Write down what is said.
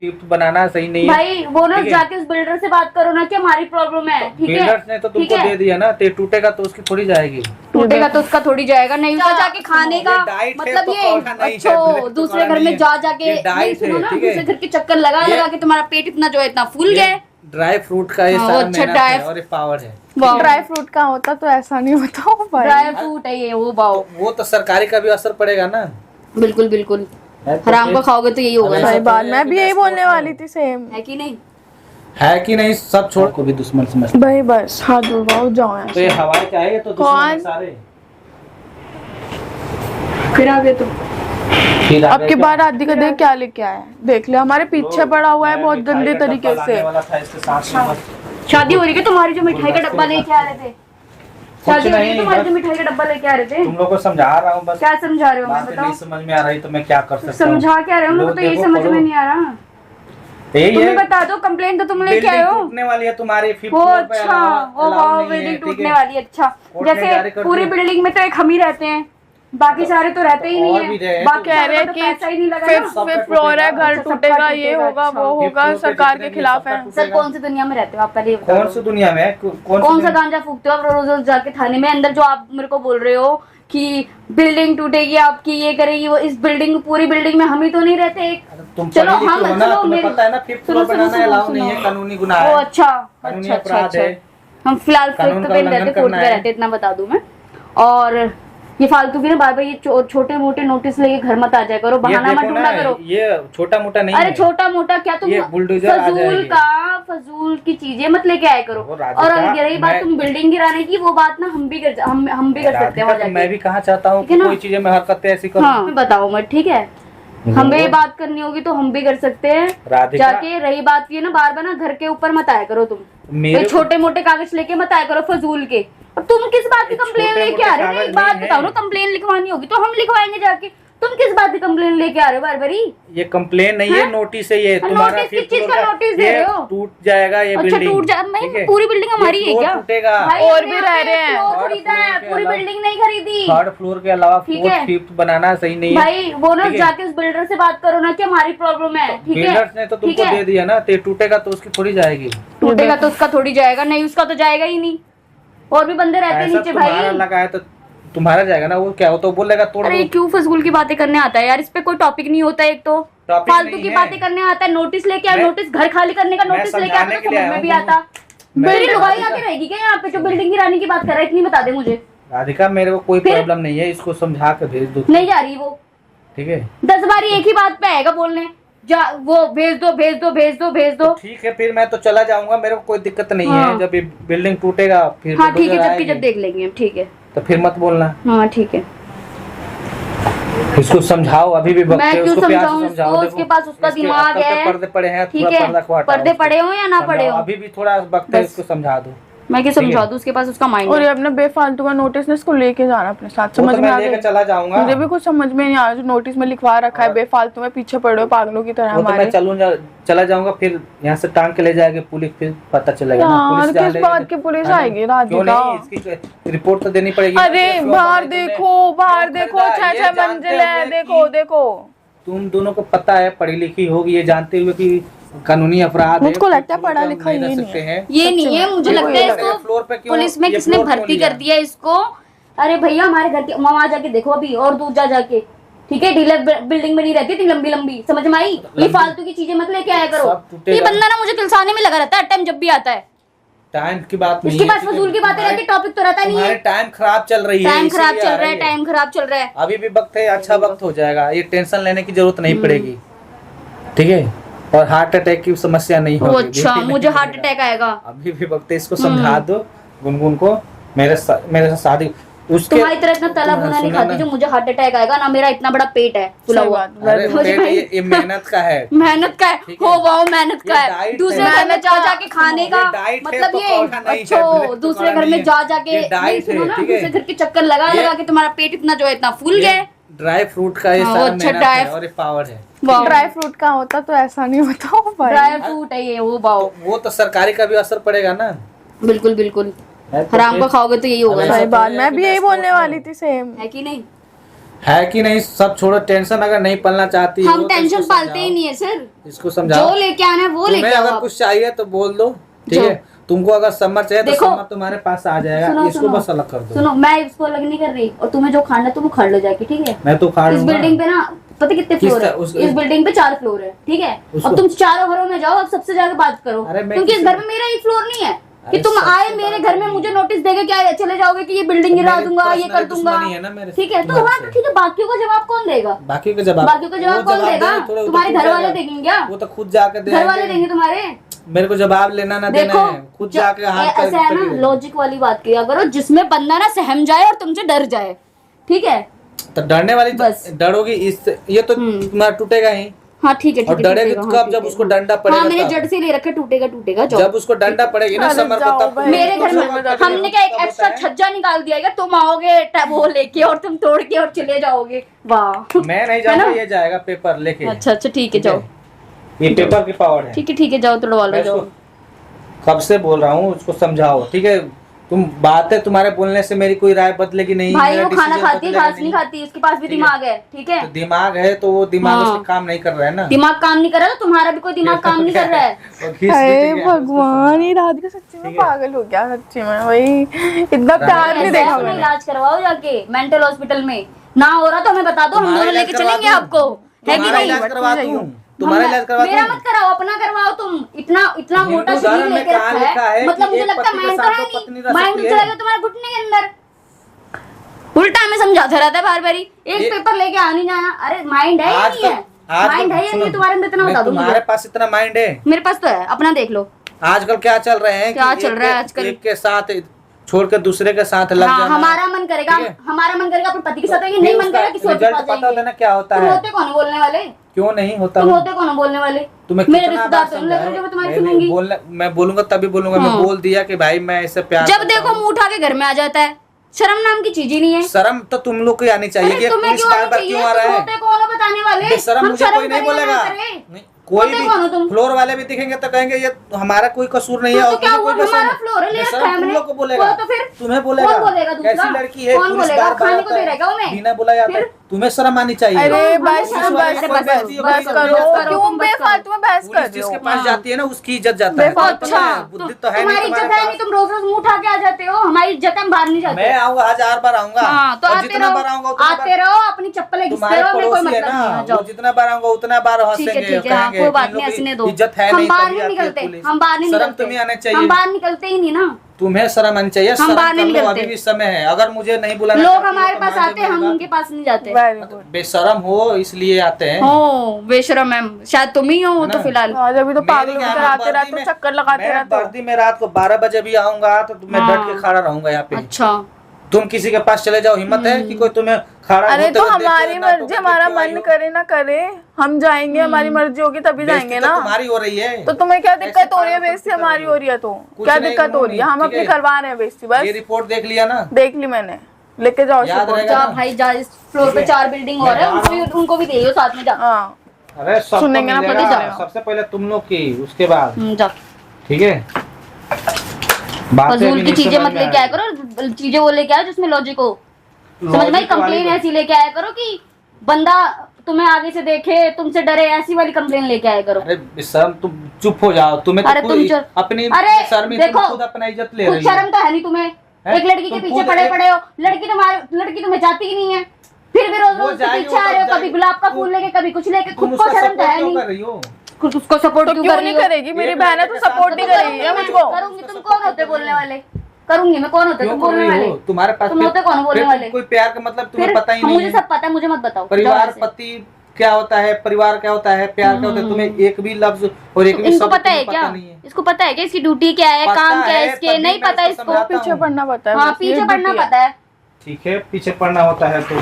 Gift बनाना सही नहीं है भाई। वो ना जाके उस बिल्डर से बात करो ना कि हमारी प्रॉब्लम है, ठीक है। बिल्डर ने तो तुमको दे दिया ना, तो टूटेगा तो उसकी थोड़ी जाएगी। टूटेगा तो उसका थोड़ी जाएगा, नहीं उसका जाके खाने का मतलब ये अच्छा दूसरे घर में जा जाके नहीं, सुनो ना, दूसरे घर के चक्कर लगा लगा के तुम्हारा पेट इतना जो है इतना फूल गया। ड्राई फ्रूट का ये सारा मेहनत है और ये पावर है। ड्राई फ्रूट का होता तो ऐसा नहीं होता भाई। ड्राई फ्रूट है ये, वो बाओ वो तो सरकारी का भी असर पड़ेगा ना। बिल्कुल बिल्कुल, हराम का खाओगे तो यही होगा। सही बात, मैं भी यही बोलने वाली थी, सेम है कि नहीं? है कि नहीं, सब छोड़ को भी दुश्मन समझते भाई। बस हाथ जुड़वाओ, जाओ यहाँ तो ये हवाएं क्या है, ये तो दुश्मन है सारे। फिर आगे तो फिर अब की बार आदि का देख क्या लेके आया है, देख ले हमारे पीछे पड़ा हुआ है बहुत गंदे तरीके से। शादी हो रही है तुम्हारी, जो मिठाई का डब्बा लेके आ रहे थे, शादी हो रही है तुम्हारी, जो मिठाई का डब्बा लेके आ रहे थे। तुम लोग को समझा रहा हूँ बस। क्या समझा रहे हो? मैं बातें बताओ। नहीं समझ में आ रही तो मैं क्या कर सकता हूँ। समझा क्या रहे हो? मुझे तो यही समझ में नहीं आ रहा। तुम्हें बता दो, कंप्लेंट तो तुम लेके आए हो। टूटने वाली है तुम्हारी। ओ अच्छा, ओ वाह, बिल्डिंग टूटने वाली है। अच्छा, जैसे पूरी बिल्डिंग में तो एक हम ही रहते हैं, बाकी सारे तो रहते ही नहीं है। बाकी कह रहे हैं कि फिफ्थ फ्लोर है, घर टूटेगा, ये होगा वो होगा, सरकार के खिलाफ है। सर कौन सी दुनिया में रहते हो आप? पहले कौन सी दुनिया में? कौन सा गांजा फूकते हो आप रोज रोज जाके थाने में? अंदर जो आप मेरे को बोल रहे हो कि बिल्डिंग टूटेगी आपकी, ये करेगी वो, इस बिल्डिंग पूरी बिल्डिंग में हम ही तो नहीं रहते। चलो हम पता है ना, फिफ्थ फ्लोर बनाना अलाउ नहीं है, कानूनी गुनाह है। अच्छा अच्छा अच्छा, हम फिलहाल फिफ्थ पे रहते, फोर्थ पे रहते, इतना बता दूं मैं। और ये फालतू की ना बार बार ये छोटे मोटे नोटिस लेके घर मत आ जाया करो, बहाना मत ढूंढा करो। ये छोटा मोटा नहीं अरे छोटा मोटा क्या, तुम फजूल की चीजें मत लेके आया करो। और अगर रही बात तुम बिल्डिंग गिराने की, वो बात ना हम भी कर सकते हैं। मैं भी कहाँ चाहता हूँ कोई चीजें में हरकतें ऐसी करूँ। हाँ बताओ मत, ठीक है। हमें बात करनी होगी तो हम भी कर सकते हैं जाके। रही बात ये ना, बार बार ना घर के ऊपर मत आया करो तुम, छोटे मोटे कागज लेके मत आया करो फजूल के। और तुम किस बात की कंप्लेन लेके आ रहे हो? एक बात बताओ ना, कंप्लेन लिखवानी होगी तो हम लिखवाएंगे जाके। तुम किस बात की कंप्लेन लेके आ रहे हो बार बारी? ये कंप्लेन नहीं है, नोटिस है ये तुम्हारा। नोटिस किस चीज का नोटिस दे रहे हो? टूट जाएगा ये बिल्डिंग। अच्छा टूट जाएगा? पूरी बिल्डिंग हमारी है क्या? टूटेगा और भी रह रहे हैं। खरीदा है, पूरी बिल्डिंग नहीं खरीदी। थर्ड फ्लोर के अलावा फोर्थ फिफ्थ बनाना सही नहीं है भाई। वो ना जाके उस बिल्डर से बात करो ना कि हमारी प्रॉब्लम है, ठीक है। बिल्डर ने तो तुमको दे दिया ना, तो टूटेगा तो उसकी थोड़ी जाएगी। टूटेगा तो उसका थोड़ी जाएगा, नहीं उसका तो जाएगा ही नहीं। और भी बंदे रहते हैं नीचे भाई। लगा है तो तुम्हारा जाएगा ना, वो क्या हो तो बोलेगा तोड़। अरे क्यों फजूल की बातें करने आता है यार? इस पे कोई टॉपिक नहीं होता है, एक तो फालतू की बातें करने आता है। नोटिस लेके आ, नोटिस घर खाली करने का नोटिस लेके आता तो समझ में भी आता। मेरी लुगाई आके रहेगी क्या यहाँ पे जो बिल्डिंग गिराने की बात कर रहा है? इतनी बता दे मुझे। राधिका मेरे को कोई प्रॉब्लम नहीं है, इसको समझा कर भेज दो। नहीं जा रही वो, ठीक है। 10 बार एक ही बात पे आएगा बोलने, जा वो भेज दो भेज दो भेज दो भेज दो। ठीक है, फिर मैं तो चला जाऊंगा, मेरे को कोई दिक्कत नहीं है। जब ये बिल्डिंग टूटेगा फिर हाँ ठीक है, जब देख लेंगे हम, ठीक है। तो फिर मत बोलना। हाँ ठीक है, इसको समझाओ अभी भी वक्त है। मैं क्यों उसको प्यार से समझाऊं समझाओ। उसके पास उसका दिमाग है। पर्दे पड़े हैं, ठीक है, पर्दे पड़े हो या ना पड़े हो, अभी भी थोड़ा वक्त है, इसको समझा दो। मैं क्या समझा दूं? उसके पास उसका माइंड और ये अपना बेफालतू का नोटिस ने इसको लेके जाना अपने साथ। समझ में आ गया? चला जाऊंगा। मुझे भी कुछ समझ में नहीं आ रहा, जो नोटिस में लिखवा रखा है बेफालतू में पीछे पड़े हो पागलों की तरह हमारे। मैं चला जाऊंगा, फिर यहाँ से टांग के ले जाएगी पुलिस, फिर पता चलेगा ना। किस बात की पुलिस आएगी? राधिका इसकी रिपोर्ट तो देनी पड़ेगी। अरे बाहर देखो 6 मंजिल है, देखो देखो। तुम दोनों को पता है, पढ़ी लिखी होगी, ये जानते हुए कि कानूनी अपराध है। मुझको लगता है पढ़ा लिखा ये नहीं है। मुझे लगता है इसको पुलिस में किसने भर्ती कर दिया इसको। अरे भैया हमारे घर के वहाँ जाके देखो अभी, और दूर जाके, ठीक है। डीलर बिल्डिंग में नहीं रहती इतनी लंबी लंबी, समझ में आई? ये फालतू की चीजें मत लेके आया करो। ये बंदा ना मुझे किलसाने में लगा रहता है टाइम, जब भी आता है। टाइम की बात नहीं है, उसके पास फजूल की बातें रहती, टॉपिक तो रहता नहीं है। टाइम खराब चल रही है, टाइम खराब चल रहा है। अभी भी वक्त है, अच्छा वक्त हो जाएगा। ये टेंशन लेने की जरूरत नहीं पड़ेगी, ठीक है। और हार्ट अटैक की समस्या नहीं होगी। अच्छा मुझे हार्ट अटैक आएगा? अभी भी वक्त है, इसको समझा दो गुनगुन को। मेरे साथ शादी उसके तुम्हारी तरह इतना तला भुना नहीं खाती जो मुझे हार्ट अटैक आएगा ना। मेरा इतना बड़ा पेट है फुला हुआ। ये मेहनत का है, मेहनत का है, हो वाओ मेहनत का है। दूसरे घर में जा जाके खाने का मतलब ये अच्छा, दूसरे घर में जा जाके सुनो ना, दूसरे घर के चक्कर लगा लगा के तुम्हारा पेट इतना जो है इतना फूल गया। ड्राई फ्रूट का ये सारा मेहनत है और ये पावर है। ड्राई फ्रूट का होता तो ऐसा नहीं होता भाई। ड्राई फ्रूट है ये, वो बाओ। वो तो सरकारी का भी असर पड़ेगा ना। बिल्कुल बिल्कुल, हराम का खाओगे तो यही होगा। सही बात, मैं भी यही बोलने वाली थी, सेम। है कि नहीं? है कि नहीं, सब छोड़ो टेंशन। अगर नहीं पलना चाहती हो हम तो टेंशन इसको पालते समझाओ। ही नहीं है सर, इसको समझाओ, जो लेके आना है वो लेके तुम्हें आओ अगर आप। कुछ चाहिए तो बोल दो, ठीक जो- है। तुमको अगर समर चाहिए तो देखो, समर तुम्हारे पास आ जाएगा, सुनो इसको सुनो बस अलग कर दो। सुनो, मैं इसको अलग नहीं कर रही, और तुम्हें जो खाना है तुम खा लो जाके, ठीक है। मैं तो खा इस लूंगा। बिल्डिंग पे ना पता कितने किस फ्लोर है? उस- इस बिल्डिंग पे 4 फ्लोर है, ठीक है। उसको- और तुम चारों घरों में जाओ, अब सबसे जाके बात करो, अरे मैं क्योंकि इस किसी- घर में मेरा एक फ्लोर नहीं है कि अरे तुम सबसे आए मेरे घर में बात मुझे नोटिस देके क्या चले जाओगे कि ये बिल्डिंग गिरा मेरी दूंगा, ये कर personal दूंगा, दुश्मनी है ना मेरे ठीक है। तो तुम्हारे हाँ से। ठीक है, बाकियों का जवाब कौन देगा? बाकी का जवाब, बाकियों का जवाब वो कौन देगा? देंगे, थोड़ा वो तो तुम्हारे खुद घर वाले जाकर- देंगे क्या? वो तो खुद जाकर घर वाले देंगे। देंगे तुम्हारे। मेरे को जवाब लेना ना देना देखो है, खुद जाके हाथ ऐसा है ना, लॉजिक वाली बात किया करो जिसमें बंदा ना सहम जाए और तुमसे डर जाए, ठीक है। तो डरने वाली बस। डरोगी इससे, ये तो तुम्हारा टूटेगा ही। हाँ ठीक है, और डरेगी तो कब, जब उसको डंडा पड़ेगा हाँ मैंने तब। जड़ से ले रखे, टूटेगा टूटेगा जाओ। जब उसको डंडा पड़ेगी ना अरे समर को, जाओ तब भाई। मेरे घर में हमने क्या एक एक्स्ट्रा छज्जा निकाल दिया है, तुम आओगे वो लेके और तुम तोड़ के और चले जाओगे, वाह। मैं नहीं है जाऊंगा, ना? ये जाएगा पेपर लेके। अच्छा अच्छा ठीक है जाओ, ये पेपर की पावर है। ठीक है जाओ, तोड़वा लो मैं जाओ। उसको कब से बोल रहा हूँ, उसको समझाओ, ठीक है। तुम बातें, तुम्हारे बोलने से मेरी कोई राय बदलेगी नहीं। भाई मेरा वो खाना decision खाती है, बदलेगा घास नहीं खाती, उसके पास भी ठीक है। दिमाग है, ठीक है। तो दिमाग है तो वो दिमाग हाँ। उससे काम नहीं कर रहा है ना। दिमाग काम नहीं कर रहा, तो तुम्हारा भी कोई दिमाग काम नहीं कर रहा है। वो खींच अरे लेती है, भगवान, ये राधिका सच्ची में ठीक है। पागल हो गया, सच्ची में भाई इतना प्यार नहीं ऐसा देखा अपना मैंने। इलाज करवाओ जाके मेंटल हॉस्पिटल में, ना हो रहा तो हमें बता दो, हम तुम्हारा दोनों इलाज लेके करवा चलेंगे दूं? आपको, है कि तुम्हारा नहीं? इलाज करवा नहीं दूं? हूँ। तुम्हारा इलाज करवा मेरा दूं? मत कराओ, अपना करवाओ तुम। इतना इतना हिंदू मोटा धर्म शरीर में लेके कहाँ रखा लिखा है, है मतलब कि मुझे एक लगता है पति के माइंड तो साथ है दो पत्नी नहीं, रह माइंड सकती चला है। गया तुम्हारे घुटने के अंदर, उल्टा हमें समझाता रहता है बार बारी। एक ये- पेपर लेके आ नहीं जाना, अरे माइंड है या आज नहीं है? माइंड है या नहीं तुम्हारे अंदर, इतना बता दो तुम्हारे मुझे। पास इतना माइंड है? मेरे पास तो है, अपना देख लो। आजकल क्या चल रहे हैं? क्या कि चल एक रहा है के- आजकल? एक के साथ छोड़ के दूसरे के साथ लग हाँ, जाना। हमारा मन करेगा, ठीक है। हमारा मन करेगा अपने पति के साथ जाएंगे, फिर नहीं मन उसका करेगा किसी और के रिजल्ट पास पता होता है जाएंगे। ना क्या होता तुम है? होते कौन है बोलने वाले? क्यों नहीं होता? तुम होते कौन है बोलने वाले? तुम्हें मेरे कितना रिश्तेदार बार तो उन लोगों समझाया? जो मैं तुम्हारी मैं सुनूंगी। मैं बोलूंगा तभी बोलूंगा। मैं हाँ। बोल दिया कि भाई मैं इससे प्यार जब करता देखो हूँ। मुंह उठा के घर में आ जाता है, शर्म नाम की चीज ही नहीं है। शर्म तो तुम लोग को आनी चाहिए अरे कि तुम्हें पुलिस क्यों बार आनी बार चाहिए? क्यों आ रहा तुम है? होते कौन हो बताने वाले? बेशरम हम मुझे शर्म कोई नहीं करें या बोलेगा। ना करें? नहीं, कोई होते भी कौन हो तुम? फ्लोर वाले भी दिखेंगे तो कहेंगे ये हमारा कोई कसूर नहीं है। तो और क्या मुझे हुआ, कोई बेशरम- हमारा फ्लोर है, ले बेशरम रखा है तुम हमने। लोग को बोलेगा। वो तो फिर तुम्हें बोलेगा। कौन बोलेगा दूसरा? कैसी लड़की है? कौन पुलिस बोलेगा? बार बार खाने को आता है, दे रहेगा उन्हें? बिना बुलाए आता है। फिर? तुम्हें शर्म आनी चाहिए। अरे बस शर्म बस अरे बस बस बस बस करो, करो, क्यों तुम बस बेफालतू में बहस कर पुलिस रहे जिसके हो? पास हाँ। जाती है ना उसकी इज्जत जाता है। देखो, तुम्हें अच्छा, पता है, बुद्धि तो है नहीं तुम्हारी इज्जत तुम्हारे है नहीं, पास। तुम रोज रोज मुंह उठा के आ जाते हो, हमारी इज्जत हम बाहर नहीं जाते। मैं आऊंगा, 1000 बार आऊंगा। हाँ तो और आते जितना बार आऊंगा रहो, उतना आते रहो, अपनी चप्पलें घिसते तुम्हारे रहो, हमें कोई पड़ोसी है मतलब ना, नहीं है, जाओ। वो जितना बार आऊंगा उतना बार ठीक है हंसेंगे, ठीक है, हाँ कहेंगे कोई बात कि नहीं, इन लोग हंसने की दो। इज्जत है हम नहीं, बाहर तभी नहीं आती है निकलते, पुलिस। हम बाहर नहीं शर्म निकलते, तुम्हें आना हम चाहिए। बाहर निकलते ही नहीं ना। तुम्हें शर्म आनी चाहिए। हम शर्म बाहर नहीं कर लो, निकलते। अभी भी समय है। अगर मुझे नहीं बुलाना लोग चाहती हो हमारे तो पास मान आते हैं, हम लीजिएगा। उनके पास नहीं जाते। Very good. बेशरम हो इसलिए आते हैं। हो बेशरम मैम, शायद तुम ही हो तो ना? फिलहाल। आज अभी तो मेरी पागल क्या, होकर मैं आते वर्दी रहते हो, में- चक्कर लगाते मैं रहते हो। वर्दी में रात को 12 बजे भी आऊंगा तो मैं हाँ। डट के खड़ा रहूंगा यहाँ पे। अच्छा तुम किसी के पास चले जाओ, हिम्मत है कि कोई तुम्हें खड़ा अरे होते तो हुए देखे, हमारी नाटक मर्जी, करके हमारा क्यों आई मन हो? करे ना करे, हम जाएंगे, हमारी मर्जी होगी तभी बेइज्जती जाएंगे तो ना। तुम्हारी हो रही है। तो तुम्हें क्या ऐसे दिक्कत हो रही है? पागल बेइज्जती कर हमारी रही हो रही है तो कुछ क्या नहीं, दिक्कत हो रही है? हम ठीक अपनी है। करवा रहे हैं बेइज्जती, ये बस रिपोर्ट देख लिया ना? देख ली मैंने, लेके जाओ याद इसको। रहेगा जा ना? भाई जा, इस फ्लोर पे 4 बिल्डिंग और है, उनको भी दे दो साथ में, जा। हाँ अरे सबको सुनेंगे ना, मिलेगा। पता चलेगा। सबसे पहले तुम लोग की, उसके बाद जा। ठीक है। बातें फजूल भी की नहीं चीजें समझ मत में लेके आया आएगी। करो, चीजें वो लेके आओ जिसमें लॉजिक हो। समझ में? लॉजिक कंप्लेन वाली ऐसी लेके आया करो कि बंदा तुम्हें आगे से देखे, तुमसे डरे, ऐसी वाली कंप्लेन लेके आया करो। अरे बेशरम, तुम चुप हो जाओ। तुम्हें अरे तो तुम कोई चुप- अपनी अरे शर्मी, देखो, तुम खुद अपना इज्जत ले कुछ रही हो। शर्म तो है नहीं तुम्हें? हैं? एक लड़की के तुम पीछे खुद पड़े एक- पड़े हो, लड़की तुम्हें जाती ही नहीं है, फिर भी रोज वो रोज उसके जाएगी, पीछे वो आ रहे हो, तब कभी जाएगी। गुलाब का तुम- फूल लेके, कभी कुछ लेके, तुम खुद को उसका शर्म तो support है क्यों नहीं, कर रही हो? खुद उसको सपोर्ट तो क्यों क्यों कर रही नहीं हो? करेगी? मेरी एक बहन है तो लड़के के साथ सपोर्ट नहीं तो करेगी है मुझको। करूंगी, तुम कौन होते बोलने वाले? करूंगी मैं, कौन होते क्यों तुम कर बोलने रही वाले? हो? तुम्हारे पास तुम होते कौन बोलने फिर वाले? कोई प्यार का मतलब तुम्हें फिर पता ही नहीं मुझे है। सब पता है, मुझे मत बताओ। परिवार, जाओ यहाँ से। पति क्या होता है, परिवार क्या होता है, प्यार क्या होता है, तुम्हें एक भी लफ्ज और एक भी इनको शब्द पता है तुम्हें क्या? नहीं है। इसको पता है क्या इसकी ड्यूटी क्या है, पता काम क्या है है, इसके? तभी नहीं मैं पता इसको इसको। समझाता पीछे हूँ। पढ़ना पड़ता है हाँ बस, ये पीछे पढ़ना duty है। पता है। ठीक है, पीछे पड़ना होता है तो